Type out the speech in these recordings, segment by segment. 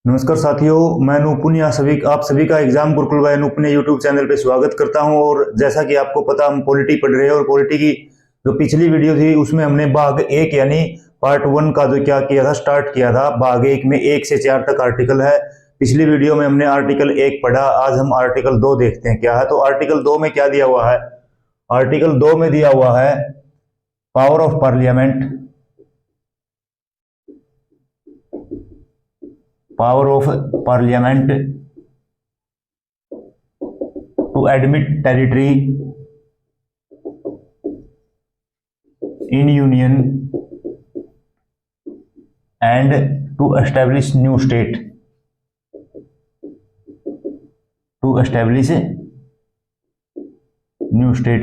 नमस्कार साथियों, मैं नूपुन आप सभी का exam Gurukul by Nupun YouTube channel पे स्वागत करता हूं। और जैसा कि आपको पता, हम पॉलिटी पढ़ रहे हैं और पॉलिटी की जो पिछली वीडियो थी उसमें हमने भाग एक यानी पार्ट 1 का जो क्या किया था, स्टार्ट किया था। भाग 1 में 1 से 4 तक आर्टिकल है। पिछली वीडियो में हमने आर्टिकल 1 पढ़ा। आज हम आर्टिकल 2 देखते हैं क्या है। तो आर्टिकल 2 में क्या दिया हुआ है? आर्टिकल 2 में दिया हुआ है power of parliament, power of parliament to admit territory in union and to establish new state,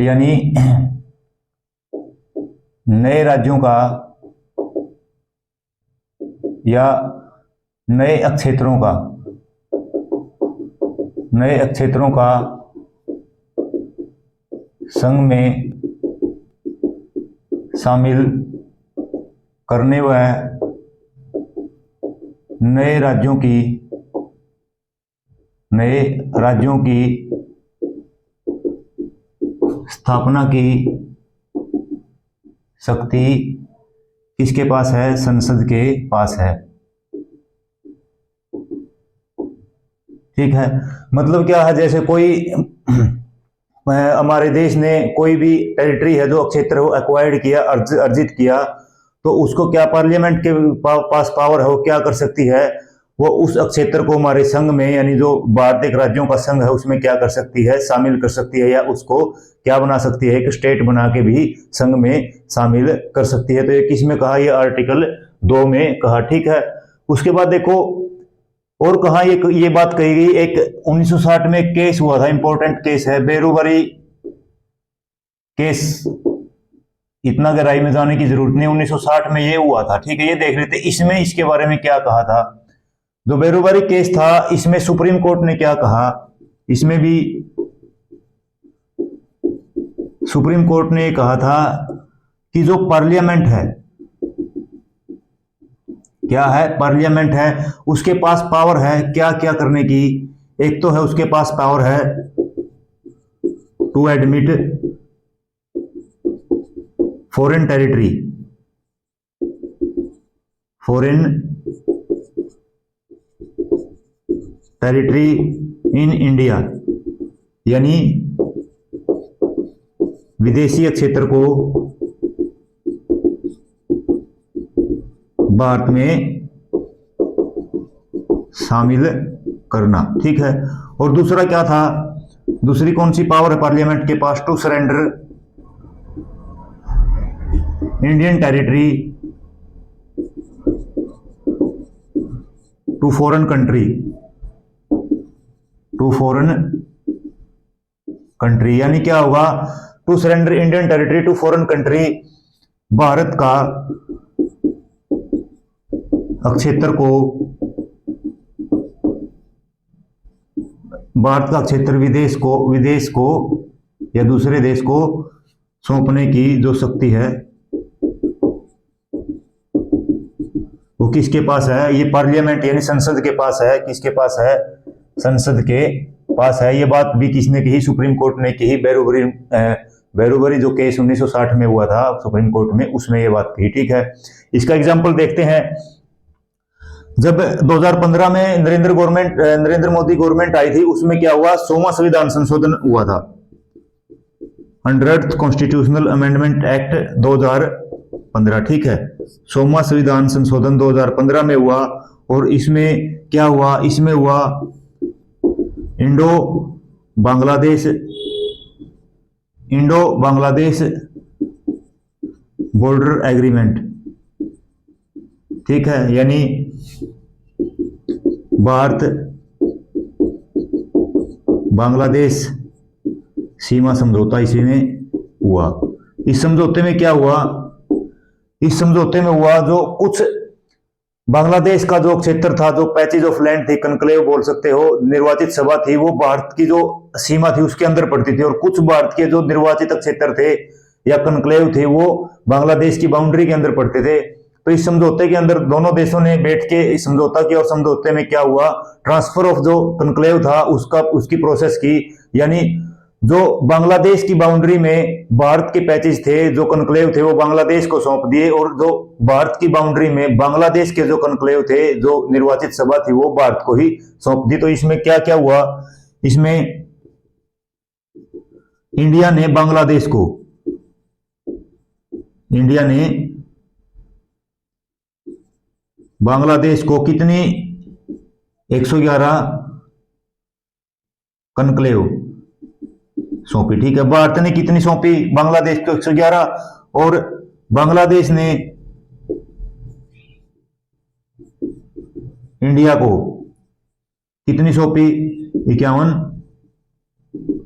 यानी नए राज्यों का या नए अक्षेत्रों का संघ में शामिल करने व नए राज्यों की स्थापना की शक्ति किसके पास है? संसद के पास है। ठीक है, मतलब क्या है, जैसे कोई हमारे देश ने कोई भी टेरिटरी है जो क्षेत्र हो एक्वायर्ड किया, अर्जित किया, तो उसको क्या पार्लियामेंट के पास पावर है, वो क्या कर सकती है? वो उस क्षेत्र को हमारे संघ में, यानी जो भारतीय राज्यों का संघ है उसमें क्या कर सकती है? शामिल कर सकती है, या उसको क्या बना सकती है? एक स्टेट बना के भी संघ में शामिल कर सकती है। तो ये किस में कहा? ये आर्टिकल 2 में कहा। ठीक है, उसके बाद देखो और कहा ये बात कही गई। एक 1960 में एक केस हुआ था, इंपॉर्टेंट केस है, बेरोबरी केस। इतना गहराई में जाने की जरूरत नहीं, 1960 में ये हुआ था। ठीक है, ये देख लेते इसमें इसके बारे में क्या कहा था। जो बेरोबरी केस था, इसमें सुप्रीम कोर्ट ने क्या कहा? इसमें भी सुप्रीम कोर्ट ने कहा था कि जो पार्लियामेंट है, क्या है? पार्लियामेंट है, उसके पास पावर है क्या क्या करने की। एक तो है उसके पास पावर है to admit foreign territory in India, यानी विदेशी क्षेत्र को भारत में शामिल करना। ठीक है, और दूसरा क्या था? दूसरी कौन सी पावर है पार्लियामेंट के पास? To surrender Indian territory to foreign country, यानी क्या होगा? To surrender Indian territory to foreign country, Bharat का क्षेत्र विदेश को या दूसरे देश को सौंपने की जो शक्ति है वो किसके पास है? ये पार्लियामेंट यानी संसद के पास है। किसके पास है? संसद के पास है। ये बात भी किसने कही? सुप्रीम कोर्ट ने कही। बेरोबरी जो केस 1960 में हुआ था सुप्रीम कोर्ट में, उसमें ये बात कही। ठीक है, इसका एग्जाम्पल देखते हैं। जब 2015 में नरेंद्र मोदी गवर्नमेंट आई थी, उसमें क्या हुआ? 100वां संविधान संशोधन हुआ था, 100th कॉन्स्टिट्यूशनल अमेंडमेंट एक्ट 2015। ठीक है, 100वां संविधान संशोधन 2015 में हुआ। और इसमें क्या हुआ? इसमें हुआ इंडो बांग्लादेश बॉर्डर एग्रीमेंट। ठीक है, यानी भारत बांग्लादेश सीमा समझौता इसी में हुआ। इस समझौते में क्या हुआ? इस समझौते में हुआ जो कुछ बांग्लादेश का जो क्षेत्र था, जो पैचेज ऑफ लैंड थी, कनक्लेव बोल सकते हो, निर्वाचित सभा थी, वो भारत की जो सीमा थी उसके अंदर पड़ती थी। और कुछ भारत के जो निर्वाचित क्षेत्र थे या कनक्लेव थे वो बांग्लादेश की बाउंड्री के अंदर पड़ते थे। तो इस समझौते के अंदर दोनों देशों ने बैठ के इस समझौता किया और समझौते में क्या हुआ, ट्रांसफर ऑफ जो कनक्लेव था उसकी प्रोसेस की, यानी जो बांग्लादेश की बाउंड्री में भारत के पैचेज थे, जो कनक्लेव थे वो बांग्लादेश को सौंप दिए, और जो भारत की बाउंड्री में बांग्लादेश के जो कनक्लेव थे, जो निर्वाचित सभा थी, वो भारत को ही सौंप दी। तो इसमें क्या क्या हुआ, इसमें इंडिया ने बांग्लादेश को कितनी 111 कनक्लेव सौंपी। ठीक है, भारत ने कितनी सौंपी बांग्लादेश को 111, और बांग्लादेश ने इंडिया को कितनी सौंपी, 51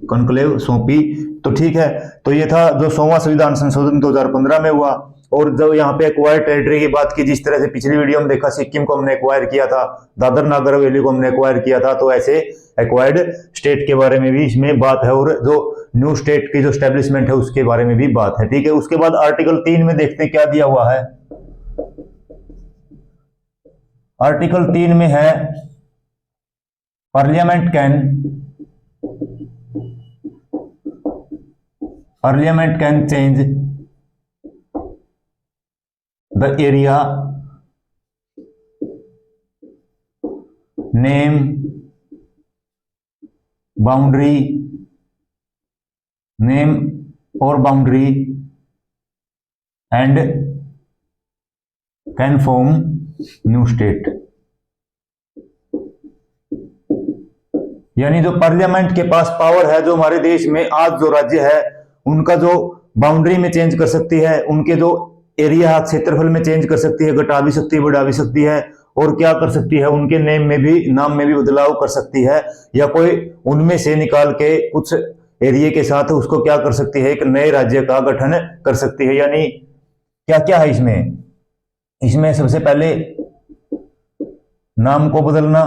कनक्लेव सौंपी। तो ठीक है, तो ये था जो 100वां संविधान संशोधन 2015 में हुआ। और जो यहाँ पे एक्वायर टेरिटरी की बात की, जिस तरह से पिछली वीडियो में देखा सिक्किम को हमने एक्वायर किया था, दादर नागर हवेली को हमने एक्वायर किया था, तो ऐसे एक्वायर्ड स्टेट के बारे में भी इसमें बात है, और जो न्यू स्टेट की जो स्टैब्लिशमेंट है उसके बारे में भी बात है। ठीक है, उसके बाद आर्टिकल 3 में देखते हैं क्या दिया हुआ है। आर्टिकल 3 में है parliament can change the area name boundary and can form new state. यानी जो पार्लियामेंट के पास पावर है, जो हमारे देश में आज जो राज्य है उनका जो बाउंड्री में चेंज कर सकती है, उनके जो एरिया क्षेत्रफल में चेंज कर सकती है, घटा भी सकती है, बढ़ा भी सकती है, और क्या कर सकती है, उनके नाम में भी बदलाव कर सकती है, या कोई उनमें से निकाल के कुछ एरिया के साथ उसको क्या कर सकती है, एक नए राज्य का गठन कर सकती है। यानी क्या क्या है इसमें सबसे पहले नाम को बदलना,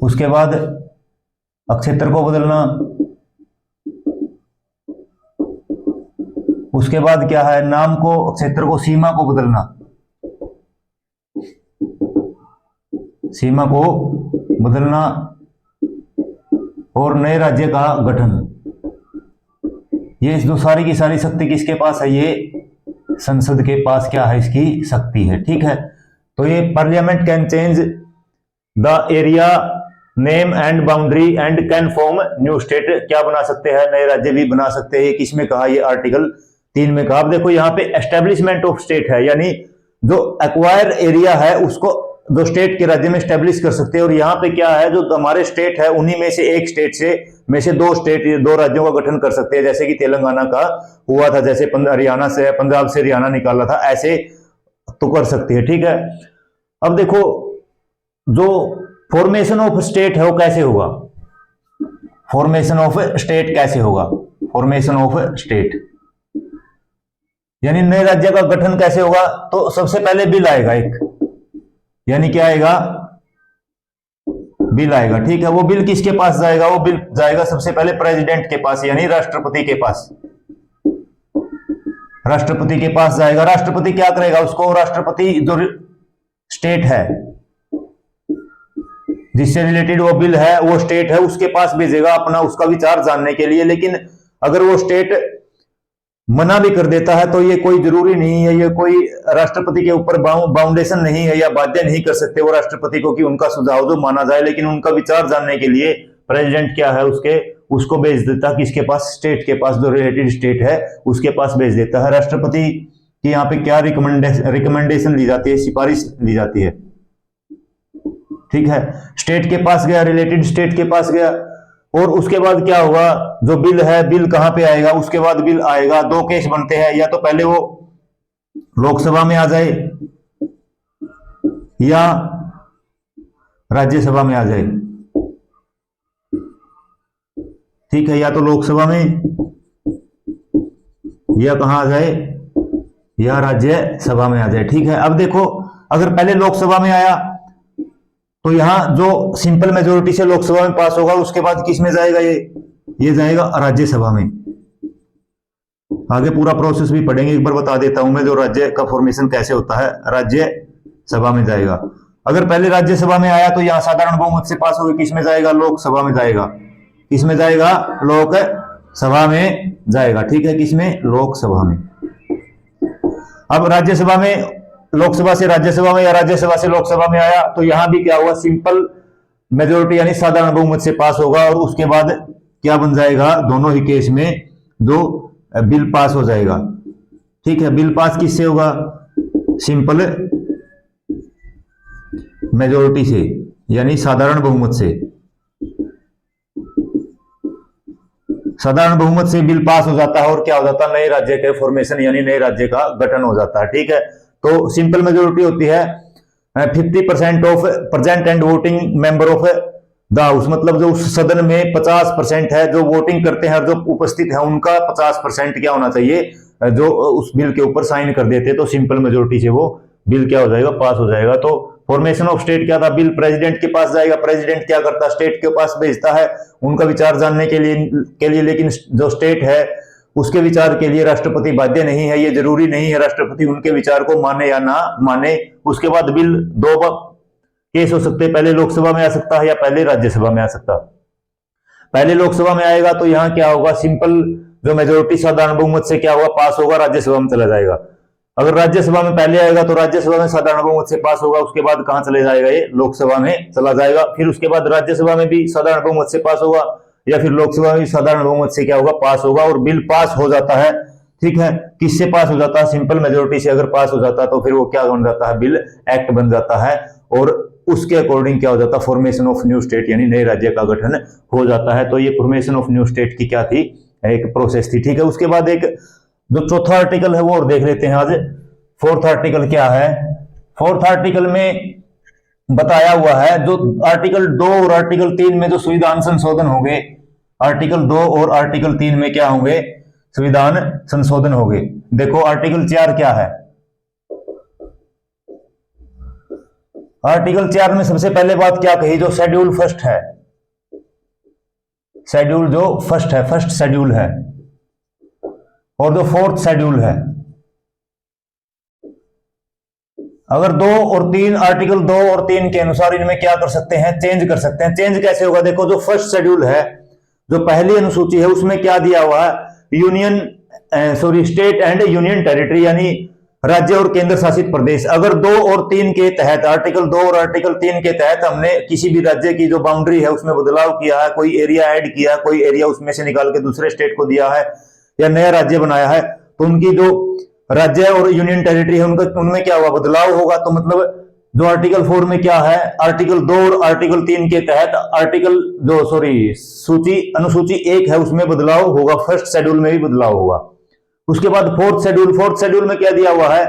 उसके बाद अक्षेत्र को बदलना, उसके बाद क्या है, नाम को, अक्षेत्र को, सीमा को बदलना, और नए राज्य का गठन। ये जो सारी की सारी शक्ति किसके पास है, ये संसद के पास क्या है, इसकी शक्ति है। ठीक है, तो ये parliament can change the area name and boundary and can form new state, क्या बना सकते हैं, नए राज्य भी बना सकते हैं। किसमें कहा, ये आर्टिकल 3 में कहा। अब देखो यहाँ पे एस्टेब्लिशमेंट ऑफ स्टेट है, यानी जो एक्वायर एरिया है उसको जो स्टेट के राज्य में स्टेब्लिश कर सकते हैं। और यहाँ पे क्या है, जो हमारे स्टेट है उन्हीं में से एक स्टेट में से दो राज्यों का गठन कर सकते हैं, जैसे कि तेलंगाना का हुआ था, जैसे पंजाब से हरियाणा निकाला था, ऐसे तो कर सकती है। ठीक है, अब देखो जो फॉर्मेशन ऑफ स्टेट है वो कैसे होगा, फॉर्मेशन ऑफ स्टेट यानी नए राज्य का गठन कैसे होगा। तो सबसे पहले बिल आएगा एक, यानी क्या आएगा, बिल आएगा। ठीक है, वो बिल किसके पास जाएगा, वो बिल जाएगा सबसे पहले प्रेसिडेंट के पास, यानी राष्ट्रपति के पास, जाएगा। राष्ट्रपति क्या करेगा, उसको राष्ट्रपति जो स्टेट है जिससे रिलेटेड वो बिल है, वो स्टेट है उसके पास भेजेगा अपना उसका विचार जानने के लिए। लेकिन अगर वो स्टेट मना भी कर देता है तो ये कोई जरूरी नहीं है, ये कोई राष्ट्रपति के ऊपर बाउंडेशन नहीं है, या बाध्य नहीं कर सकते वो राष्ट्रपति को कि उनका सुझाव जो माना जाए। लेकिन उनका विचार जानने के लिए प्रेसिडेंट क्या है, उसको भेज देता किसके पास, स्टेट के पास, जो रिलेटेड स्टेट है उसके पास भेज देता है। राष्ट्रपति की यहाँ पे क्या रिकमेंडेशन ली जाती है, सिफारिश ली जाती है। ठीक है, स्टेट के पास गया, रिलेटेड स्टेट के पास गया, और उसके बाद क्या होगा, जो बिल है, बिल कहां पे आएगा, उसके बाद बिल आएगा। दो केस बनते हैं, या तो पहले वो लोकसभा में आ जाए या राज्यसभा में आ जाए। ठीक है, या तो लोकसभा में या कहां आ जाए, या राज्यसभा में आ जाए। ठीक है, अब देखो अगर पहले लोकसभा में आया तो यहां जो सिंपल मेजोरिटी से लोकसभा में पास होगा, उसके बाद किस में जाएगा, ये जाएगा राज्यसभा में। आगे पूरा प्रोसेस भी पढ़ेंगे, एक बार बता देता हूं मैं जो राज्य का फॉर्मेशन कैसे होता है। राज्य सभा में जाएगा, अगर पहले राज्यसभा में आया तो यहाँ साधारण बहुमत से पास होगा, किस में जाएगा, लोकसभा में जाएगा। किस में जाएगा, लोकसभा में जाएगा, ठीक है, किसमें, लोकसभा में। अब राज्यसभा में, लोकसभा से राज्यसभा में या राज्यसभा से लोकसभा में आया तो यहां भी क्या हुआ, सिंपल मेजोरिटी यानी साधारण बहुमत से पास होगा, और उसके बाद क्या बन जाएगा, दोनों ही केस में जो बिल पास हो जाएगा, ठीक है। बिल पास किससे होगा, सिंपल मेजोरिटी से यानी साधारण बहुमत से। साधारण बहुमत से बिल पास हो जाता है और क्या हो जाता है, नए राज्य के फॉर्मेशन यानी नए राज्य का गठन हो जाता है, ठीक है। तो सिंपल मेजोरिटी होती है 50% of present and voting member of the house, मतलब जो उस सदन में 50% है जो वोटिंग करते हैं और जो उपस्थित है उनका 50% क्या होना चाहिए, जो उस बिल के ऊपर साइन कर देते हैं, तो सिंपल मेजोरिटी से वो बिल क्या हो जाएगा, पास हो जाएगा। तो फॉर्मेशन ऑफ स्टेट क्या था, बिल प्रेसिडेंट के पास जाएगा, प्रेसिडेंट क्या करता है, स्टेट के पास भेजता है उनका विचार जानने के लिए, लेकिन जो स्टेट है उसके विचार के लिए राष्ट्रपति बाध्य नहीं है, ये जरूरी नहीं है राष्ट्रपति उनके विचार को माने या ना माने। उसके बाद बिल दो केस हो सकते हैं, पहले लोकसभा में आ सकता है या पहले राज्यसभा में आ सकता है। पहले लोकसभा में आएगा तो यहाँ क्या होगा, सिंपल जो मेजोरिटी साधारण बहुमत से क्या होगा, पास होगा, राज्यसभा में चला जाएगा। अगर राज्यसभा में पहले आएगा तो राज्यसभा में साधारण बहुमत से पास होगा, उसके बाद कहां चले जाएगा, ये लोकसभा में चला जाएगा। फिर उसके बाद राज्यसभा में भी साधारण बहुमत से पास होगा, या फिर लोकसभा में भी साधारण बहुमत से क्या होगा, पास होगा, और बिल पास हो जाता है, ठीक है। किससे पास हो जाता है, सिंपल मेजोरिटी से अगर पास हो जाता है तो फिर वो क्या बन जाता है, बिल एक्ट बन जाता है, और उसके अकॉर्डिंग क्या हो जाता है, फॉर्मेशन ऑफ न्यू स्टेट यानी नए राज्य का गठन हो जाता है। तो ये फॉर्मेशन ऑफ न्यू स्टेट की क्या थी, एक प्रोसेस थी, ठीक है। उसके बाद एक जो चौथा आर्टिकल है वो और देख लेते हैं आज। फोर्थ आर्टिकल क्या है, फोर्थ आर्टिकल में बताया हुआ है जो आर्टिकल 2 और आर्टिकल 3 में जो संविधान संशोधन होंगे, आर्टिकल 2 और आर्टिकल 3 में क्या होंगे, संविधान संशोधन होंगे। देखो आर्टिकल 4 क्या है, आर्टिकल 4 में सबसे पहले बात क्या कही, जो शेड्यूल फर्स्ट है, शेड्यूल जो फर्स्ट है, फर्स्ट शेड्यूल है, और जो फोर्थ शेड्यूल है, अगर 2 और 3 आर्टिकल 2 और 3 के अनुसार इनमें क्या कर सकते हैं, चेंज कर सकते हैं। चेंज कैसे होगा, देखो जो फर्स्ट शेड्यूल है, जो पहली अनुसूची है, उसमें क्या दिया हुआ है, union state and union territory यानी राज्य और केंद्र शासित प्रदेश। अगर 2 और 3 के तहत, आर्टिकल 2 और आर्टिकल 3 के तहत हमने किसी भी राज्य की जो बाउंड्री है उसमें बदलाव किया है, कोई एरिया ऐड किया, कोई एरिया उसमें से निकाल के दूसरे स्टेट को दिया है या नया राज्य बनाया है, तो उनकी जो राज्य और यूनियन टेरिटरी है उनमें क्या हुआ, बदलाव होगा। तो मतलब जो आर्टिकल 4 में क्या है, आर्टिकल 2 और आर्टिकल 3 के तहत अनुसूची 1 है उसमें बदलाव होगा, फर्स्ट शेड्यूल में भी बदलाव होगा। उसके बाद फोर्थ शेड्यूल में क्या दिया हुआ है,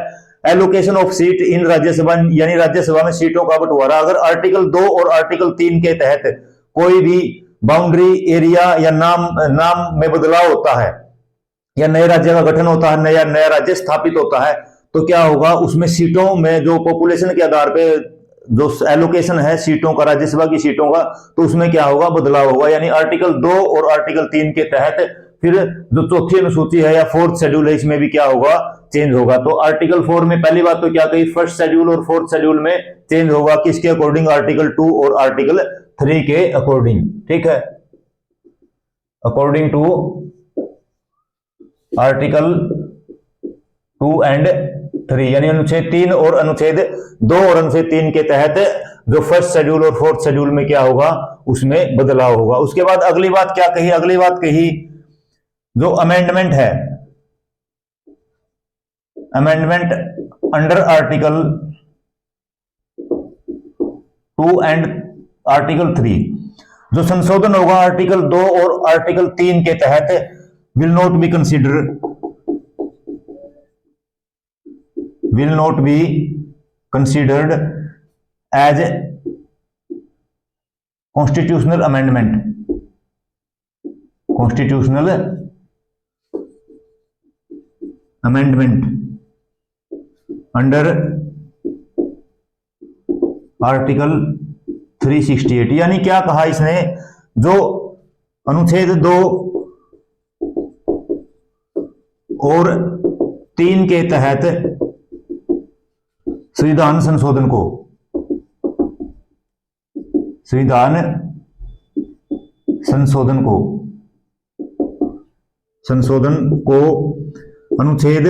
एलोकेशन ऑफ सीट इन राज्यसभा यानी राज्यसभा में सीटों का बंटवारा। अगर आर्टिकल 2 और आर्टिकल 3 के तहत कोई भी बाउंड्री, एरिया या नाम में बदलाव होता है या नए राज्य का गठन होता है, नया राज्य स्थापित होता है, तो क्या होगा, उसमें सीटों में जो पॉपुलेशन के आधार पे जो एलोकेशन है सीटों का, राज्यसभा की सीटों का, तो उसमें क्या होगा, बदलाव होगा। यानी आर्टिकल 2 और आर्टिकल 3 के तहत फिर जो चौथी अनुसूची है या फोर्थ शेड्यूल है, इसमें भी क्या होगा, चेंज होगा। तो आर्टिकल 4 में पहली बात तो क्या कही, फर्स्ट शेड्यूल और फोर्थ शेड्यूल में चेंज होगा, किसके अकॉर्डिंग, आर्टिकल 2 और आर्टिकल 3 के अकॉर्डिंग, ठीक है, अकॉर्डिंग टू आर्टिकल 2 एंड 3 यानी अनुच्छेद 3 और अनुच्छेद 2 और अनुच्छेद 3 के तहत जो फर्स्ट शेड्यूल और फोर्थ शेड्यूल में क्या होगा, उसमें बदलाव होगा। उसके बाद अगली बात क्या कही, अगली बात कही जो अमेंडमेंट है, amendment under article 2 and article 3, जो संशोधन होगा आर्टिकल 2 और आर्टिकल 3 के तहत will not be considered as constitutional amendment under article 368। यानी क्या कहा इसने, जो अनुच्छेद 2 और 3 के तहत संविधान संशोधन को अनुच्छेद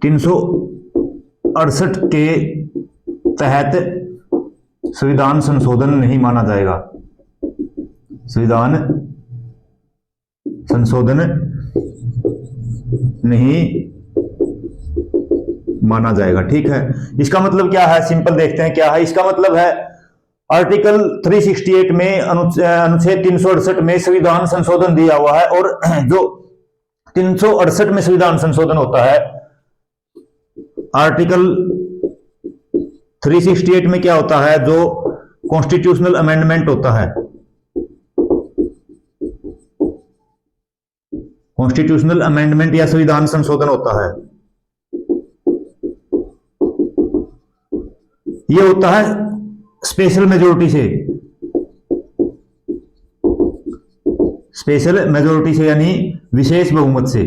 368 के तहत संविधान संशोधन नहीं माना जाएगा। संविधान संशोधन नहीं माना जाएगा। ठीक है, इसका मतलब क्या है, सिंपल देखते हैं क्या है। इसका मतलब है आर्टिकल 368 में अनुच्छेद 368 में संविधान संशोधन दिया हुआ है, और जो 368 में संविधान संशोधन होता है, आर्टिकल 368 में क्या होता है, जो कॉन्स्टिट्यूशनल अमेंडमेंट होता है, कॉन्स्टिट्यूशनल अमेंडमेंट या संविधान संशोधन होता है, यह होता है स्पेशल मेजोरिटी से, यानी विशेष बहुमत से।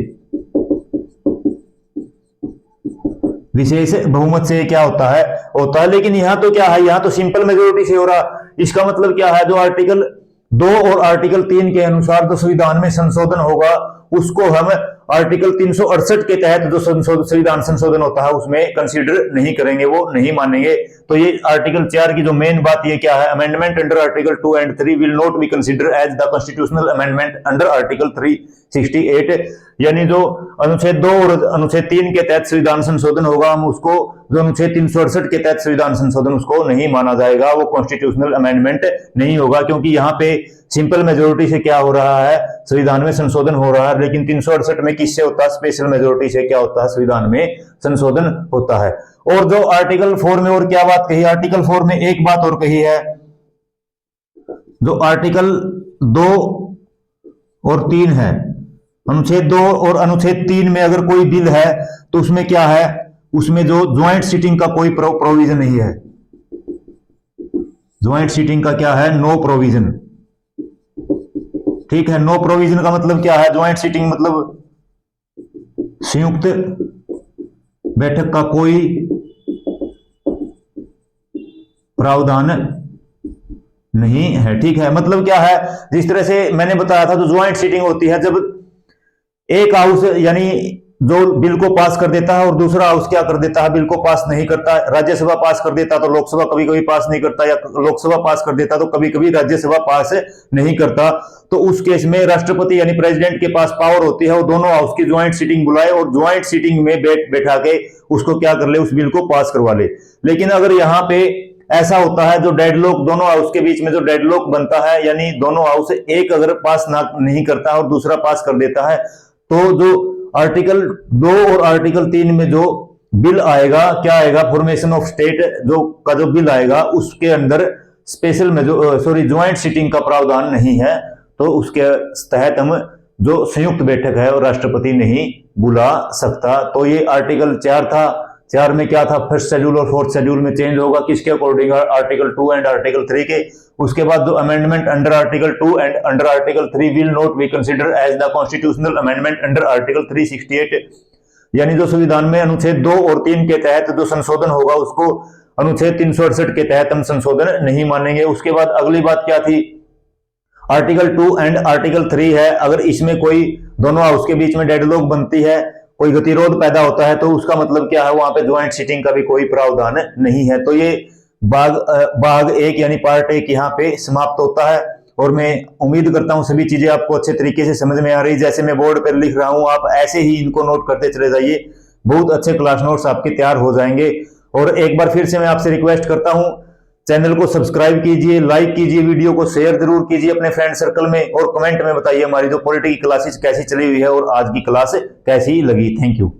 क्या होता है, लेकिन यहां तो क्या है, यहां तो सिंपल मेजोरिटी से हो रहा। इसका मतलब क्या है, जो आर्टिकल 2 और आर्टिकल 3 के अनुसार जो संविधान में संशोधन होगा, उसको हम आर्टिकल 368 के तहत जो संविधान संशोधन होता है उसमें कंसीडर नहीं करेंगे, वो नहीं मानेंगे। तो ये आर्टिकल 4 की जो मेन बात ये क्या है, amendment under article 2 and 3 will not be consider as the constitutional amendment under article 368, यानी जो अनुच्छेद 2 और अनुच्छेद 3 के तहत संविधान संशोधन होगा, हम उसको जो अनुच्छेद 368 के तहत संविधान संशोधन उसको नहीं माना जाएगा, वो कॉन्स्टिट्यूशनल अमेंडमेंट नहीं होगा, क्योंकि यहाँ पे सिंपल मेजोरिटी से क्या हो रहा है, संविधान में संशोधन हो रहा है। लेकिन 368 में किससे होता है, स्पेशल मेजोरिटी से क्या होता है, संविधान में संशोधन होता है। और जो आर्टिकल 4 में और क्या बात कही, आर्टिकल 4 में एक बात और कही है, जो आर्टिकल 2 और 3 है, अनुच्छेद 2 और अनुच्छेद 3 में अगर कोई बिल है तो उसमें क्या है, उसमें जो ज्वाइंट सीटिंग का कोई प्रोविजन नहीं है। ज्वाइंट सीटिंग का क्या है, नो प्रोविजन। ठीक है, नो प्रोविजन का मतलब क्या है, ज्वाइंट सीटिंग मतलब संयुक्त बैठक का कोई प्रावधान नहीं है। ठीक है, मतलब क्या है, जिस तरह से मैंने बताया था, जो ज्वाइंट सीटिंग होती है, जब एक हाउस यानी जो बिल को पास कर देता है और दूसरा हाउस क्या कर देता है, बिल को पास नहीं करता। राज्यसभा पास कर देता तो लोकसभा कभी कभी पास नहीं करता, या लोकसभा पास कर देता तो कभी कभी राज्यसभा पास नहीं करता। तो उस केस में राष्ट्रपति यानी प्रेसिडेंट के पास पावर होती है, वो दोनों हाउस की ज्वाइंट सीटिंग बुलाए और ज्वाइंट सीटिंग में बैठा के उसको क्या कर ले, उस बिल को पास करवा ले। लेकिन अगर यहाँ पे ऐसा होता है, जो डेडलॉक दोनों हाउस के बीच में जो डेडलॉक बनता है, यानी दोनों हाउस एक अगर पास नहीं करता और दूसरा पास कर देता है, तो जो आर्टिकल 2 और आर्टिकल 3 में जो बिल आएगा, क्या आएगा, फॉर्मेशन ऑफ स्टेट का जो बिल आएगा, उसके अंदर ज्वाइंट सीटिंग का प्रावधान नहीं है। तो उसके तहत हम जो संयुक्त बैठक है और राष्ट्रपति नहीं बुला सकता। तो ये आर्टिकल 4 था। 4 में क्या था, फर्स्ट शेड्यूल और फोर्थ शेड्यूल में चेंज होगा, किसके अकॉर्डिंग, आर्टिकल 2 एंड आर्टिकल 3 के। उसके बाद जो amendment under article 2 and under article 3 will not be consider as the constitutional amendment under article 368, यानी जो संविधान में अनुच्छेद 2 और 3 के तहत जो संशोधन होगा, उसको अनुच्छेद 368 के तहत हम संशोधन नहीं मानेंगे। उसके बाद अगली बात क्या थी, आर्टिकल 2 एंड आर्टिकल 3 है, अगर इसमें कोई दोनों हाउस के बीच में डेडलॉक बनती है, कोई गतिरोध पैदा होता है, तो उसका मतलब क्या है, वहां पे ज्वाइंट सीटिंग का भी कोई प्रावधान नहीं है। तो ये भाग 1 यानी पार्ट 1 यहाँ पे समाप्त होता है। और मैं उम्मीद करता हूं सभी चीजें आपको अच्छे तरीके से समझ में आ रही। जैसे मैं बोर्ड पर लिख रहा हूं, आप ऐसे ही इनको नोट करते चले जाइए, बहुत अच्छे क्लास नोट्स आपके तैयार हो जाएंगे। और एक बार फिर से मैं आपसे रिक्वेस्ट करता हूं, चैनल को सब्सक्राइब कीजिए, लाइक कीजिए, वीडियो को शेयर जरूर कीजिए अपने फ्रेंड सर्कल में, और कमेंट में बताइए हमारी जो पॉलिटी की क्लासेस कैसी चली हुई है और आज की क्लास कैसी लगी। Thank you.